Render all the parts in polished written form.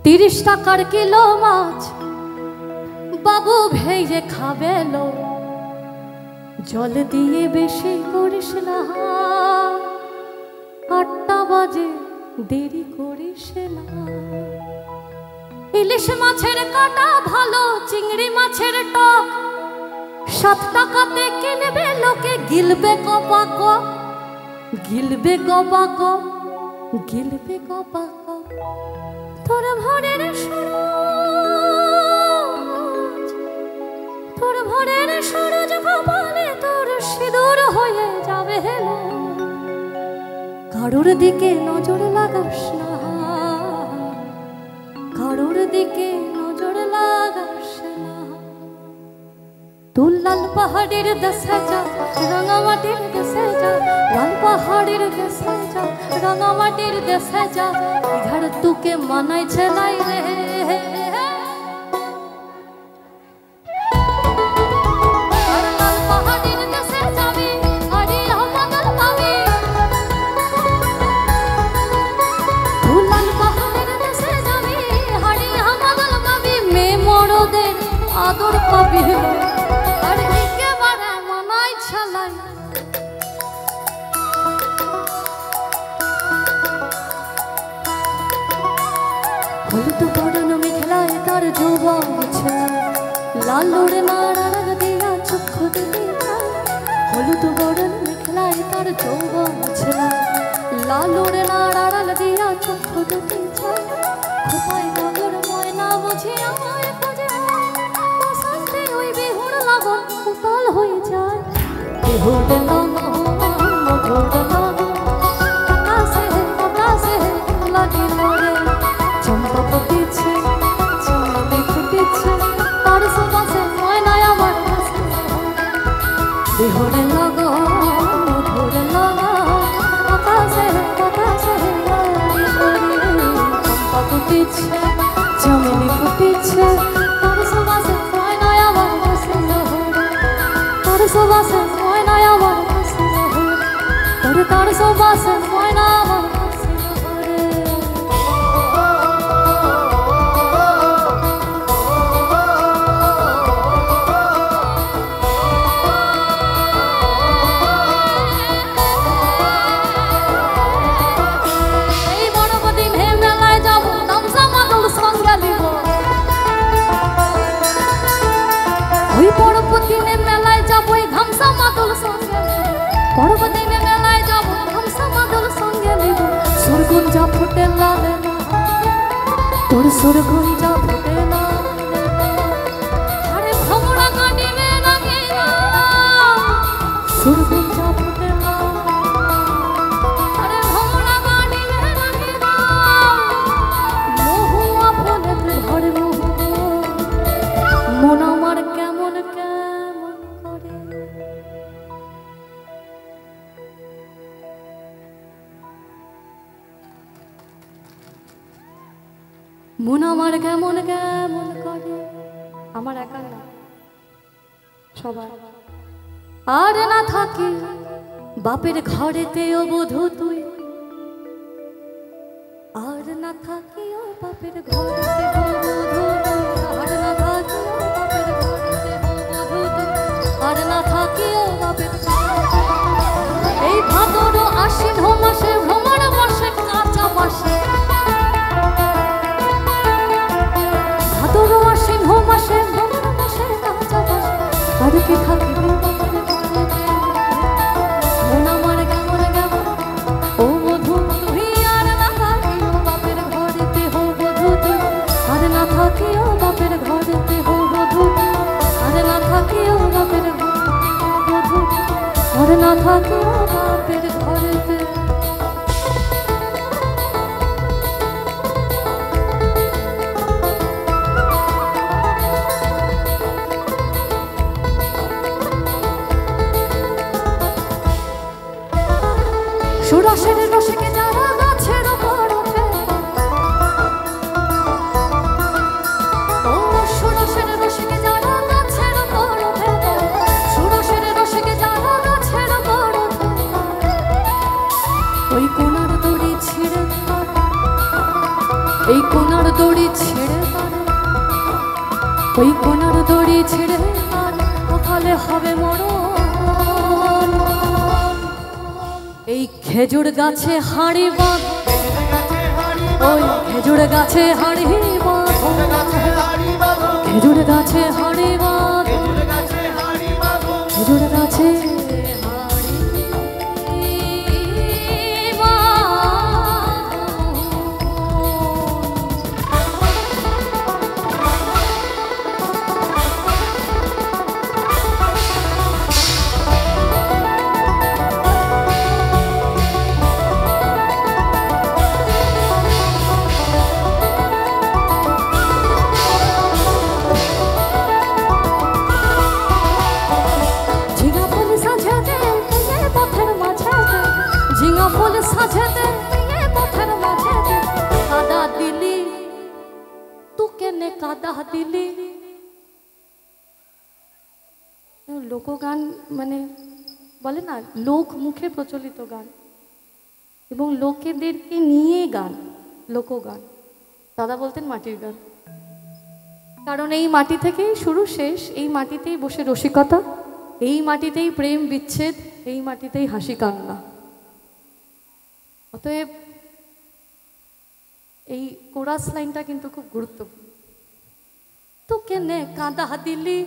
30 টাকার কিলো মাছ বাবু ভেজে খাবে লো, জল দিয়ে বেশি করিস না, 8টা বাজে দেরি করিস না। ইলিশ মাছের কাটা ভালো, চিংড়ি মাছের টক 7 টাকাতে কিনবে লোকে, গিলবে কপা কপ, গিলবে কপা কপ, গিলবে কপা কপ। তোর ভোরের সূরজ, তোর ভোরের সূরজ কপালে তোর সিঁদুর হয়ে যাবে হেলো, কারোর দিকে নজর লাগাস না, কারোর দিকে নজর লাগাস না। তুই লাল পাহাড়ের দেশে যা, রাঙামাটির দেশে যা, লাল পাহাড়ের দেশে যা, রাঙামাটির দেশে যা, ইধার তোকে মানাই ছেলাই রে। আদর পাবি আর একেবারে মানাই ছালাই। হলুদ বরণ মেঘলায় তার যৌবন ছেলাই, লাল ওড়ে নাড়ার দিয়া চক্ষু দিতে চাই। হলুদ বরণ মেঘলায় তার যৌবন ছেলাই, লাল ওড়ে নাড়ার দিয়া চক্ষু দিতে চাই। খোপায় নগর ময়না বুঝি আমায় খুঁজে, ওই বেহুর লাগন উতাল হয়ে যায়। বেহুর লাগন মধুর লাগন আকাশে আকাশে লাগিল রে, চম্পা ফুটেছে চম্পা ফুটেছে, তার সুবাসে ময়নায় আমার কাছে। বেহুর লাগন মধুর লাগন আকাশে আকাশে লাগিল রে, চম্পা ফুটেছে চমেলি ফুটেছে, তার সুবাসে সুবাসে ময়নায় আমার কাছে হরে, তোর তার সুবাসে ময়না আমার কাছে হরে। এই বড়পতি মেয়ে মেলায় যাবো, তামসা মাদল সঙ্গে দিব। ওই বড়পতি মেয়ে মেলায় যাবো, ধামসা মাদল সঙ্গে, বড়পতি মেয়ে মেলায় যাবো, ধামসা মাদল সঙ্গে নিব। সুরগুঞ্জা ফুটে লালে না, তোর সুরগুঞ্জা ফুটে না, আরে ভমরা গানি মে লাগে না, সুরগুঞ্জা ফুটে না, আরে ভমরা গানি মে লাগে না। মহুয়া ফুলেতে ভরে মোহ, মন আমার কেমন কেমন করে। মন আমার কেমন কেমন করে, আমার একা না সবার। আর না থাকি বাপের ঘরেতে ও বধূ তুই, আর না থাকি ও বাপের ঘরেতে ও বধূ তুই, আর না থাকি ও বাপের ঘরেতে ও বধূ তুই, আর না থাকি ও বাপের। এই ভাদর আশ্বিন মাসে ভ্রমণ বর্ষে কাঁচা মাসে, ভাদর আশ্বিন মাসে ভ্রমণ বর্ষে কাঁচা মাসে, আর কি থাকি মন আমার কেমন কেমন ও বধূ তুই, আর না থাকি ও বাপের ঘরেতে হো বধূ তুই, আর না থাকি ও বাপের ঘরেতে হো বধূ তুই, আর না থাকি ও বাপের ঘরেতে হো বধূ, আর না থাকি ও বাপের ঘরেতে। সুরসের রসিকে যারা গাছের উপর ওঠে, ও সুরসের রসিকে যারা গাছের উপর ওঠে, সুরসের রসিকে যারা গাছের উপর ওঠে, দড়ি ছেড়ে তারে, ওই কোনার দড়ি ছেড়ে তারে সকালে হবে মরণ। এই খেজুর গাছে হাঁড়ি বাঁধ, ওই খেজুর গাছে হাঁড়ি বাঁধ, খেজুর গাছে হাঁড়ি বাঁধ, খেজুর গাছে লোকগান মানে বলে না, লোক মুখে প্রচলিত গান এবং লোকেদেরকে নিয়ে গান, লোকগান। দাদা বলতেন মাটির গান, কারণ এই মাটি থেকেই শুরু শেষ, এই মাটিতেই বসে রসিকতা, এই মাটিতেই প্রেম বিচ্ছেদ, এই মাটিতেই হাসি কান্না। অতএব এই কোরাস লাইনটা কিন্তু খুব গুরুত্বপূর্ণ। তো কেনে কাঁদা দিলি,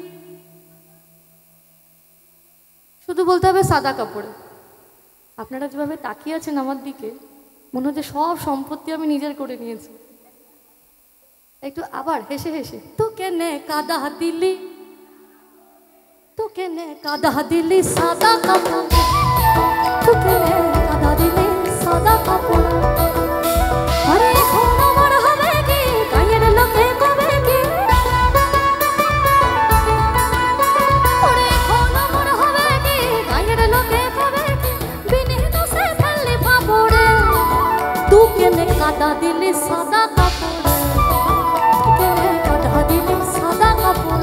শুধু বলতে হবে সাদা কাপড়ে। আপনারা যেভাবে তাকিয়ে আছেন আমার দিকে, মনে হচ্ছে সব সম্পত্তি আমি নিজের করে নিয়েছি। একটু আবার হেসে হেসে, তো কেনে কাঁদা দিলি, তো কেনে কাঁদা দিলি সাদা কাপড়, তো কেনে কাঁদা দিলি সাদা কাপড়। আরে এখন আমার হবে কি, গায়ের লোকে কবে কি, আরে এখন আমার হবে কি, গায়ের লোকে কবে কি, বিনি দোষে ফেললি ফাপড়ে, তু কেনে কাঁদা দিলি সাদা কাপড়, তু কেনে কাঁদা দিলি সাদা কাপড়।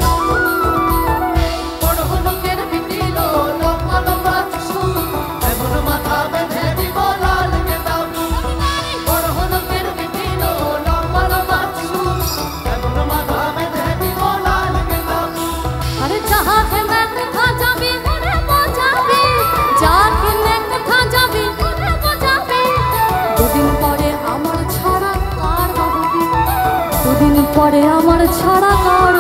পরে আমার ছাড়া কার